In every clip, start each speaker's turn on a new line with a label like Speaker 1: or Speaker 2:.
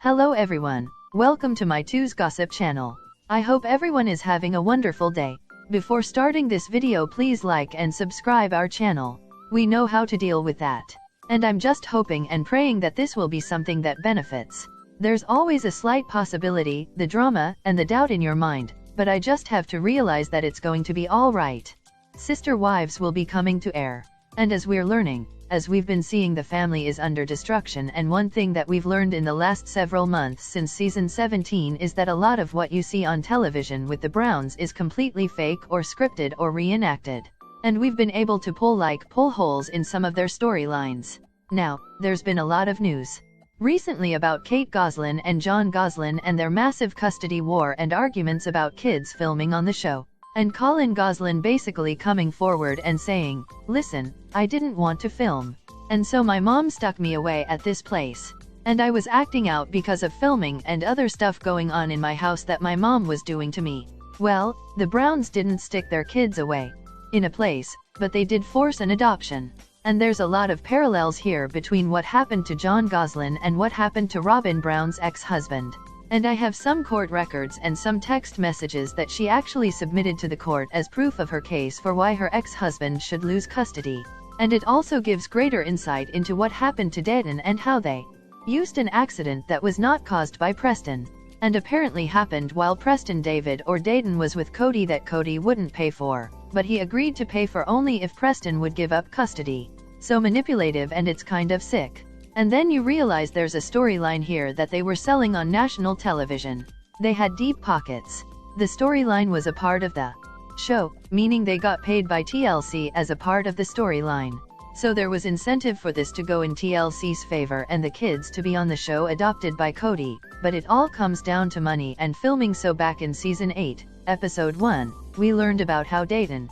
Speaker 1: Hello everyone, welcome to my Two's Gossip channel. I hope everyone is having a wonderful day. Before starting this video, please like and subscribe our channel. We know how to deal with that. And I'm just hoping and praying that this will be something that benefits. There's always a slight possibility, the drama, and the doubt in your mind, but I just have to realize that it's going to be alright. Sister Wives will be coming to air. And as we're learning, as we've been seeing, the family is under destruction, and one thing that we've learned in the last several months since season 17 is that a lot of what you see on television with the Browns is completely fake or scripted or reenacted. And we've been able to pull holes in some of their storylines. Now, there's been a lot of news recently about Kate Gosselin and John Gosselin and their massive custody war and arguments about kids filming on the show. And Colin Gosselin basically coming forward and saying, "Listen, I didn't want to film. And so my mom stuck me away at this place. And I was acting out because of filming and other stuff going on in my house that my mom was doing to me." Well, the Browns didn't stick their kids away in a place, but they did force an adoption. And there's a lot of parallels here between what happened to John Gosselin and what happened to Robyn Brown's ex-husband. And I have some court records and some text messages that she actually submitted to the court as proof of her case for why her ex-husband should lose custody. And it also gives greater insight into what happened to Dayton and how they used an accident that was not caused by Preston, and apparently happened while Preston David or Dayton was with Kody, that Kody wouldn't pay for, but he agreed to pay for only if Preston would give up custody. So manipulative, and it's kind of sick. And then you realize there's a storyline here that they were selling on national television. They had deep pockets. The storyline was a part of the show, meaning they got paid by TLC as a part of the storyline. So there was incentive for this to go in TLC's favor and the kids to be on the show adopted by Kody, but it all comes down to money and filming. So back in season 8, episode 1, we learned about how David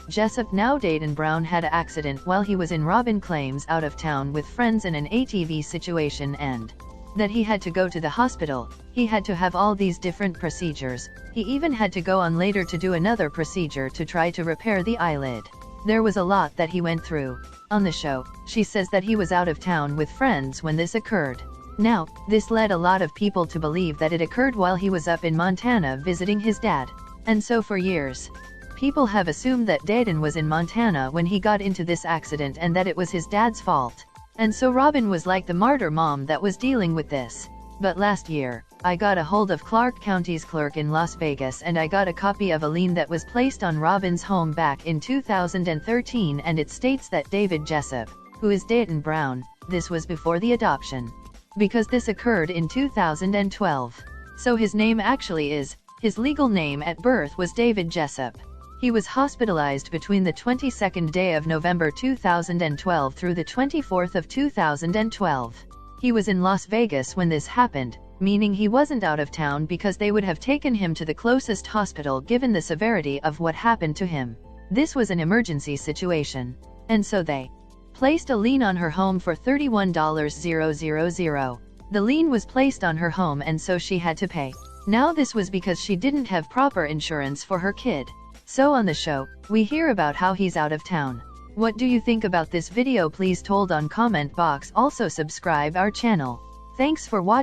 Speaker 1: Jessup, now Dayton Brown, had an accident while he was in Robyn claims out of town with friends in an ATV situation, and that he had to go to the hospital. He had to have all these different procedures. He even had to go on later to do another procedure to try to repair the eyelid. There was a lot that he went through. On the show, she says that he was out of town with friends when this occurred. Now, this led a lot of people to believe that it occurred while he was up in Montana visiting his dad. And so for years, people have assumed that Dayton was in Montana when he got into this accident and that it was his dad's fault. And so Robyn was like the martyr mom that was dealing with this. But last year, I got a hold of Clark County's clerk in Las Vegas, and I got a copy of a lien that was placed on Robyn's home back in 2013, and it states that David Jessup, who is Dayton Brown, this was before the adoption, because this occurred in 2012. So his name actually is, his legal name at birth was David Jessup. He was hospitalized between the 22nd day of November 2012 through the 24th of 2012. He was in Las Vegas when this happened, meaning he wasn't out of town, because they would have taken him to the closest hospital given the severity of what happened to him. This was an emergency situation. And so they placed a lien on her home for $31,000. The lien was placed on her home, and so she had to pay. Now this was because she didn't have proper insurance for her kid. So on the show, we hear about how he's out of town. What do you think about this video? Please told on comment box. Also subscribe our channel. Thanks for watching.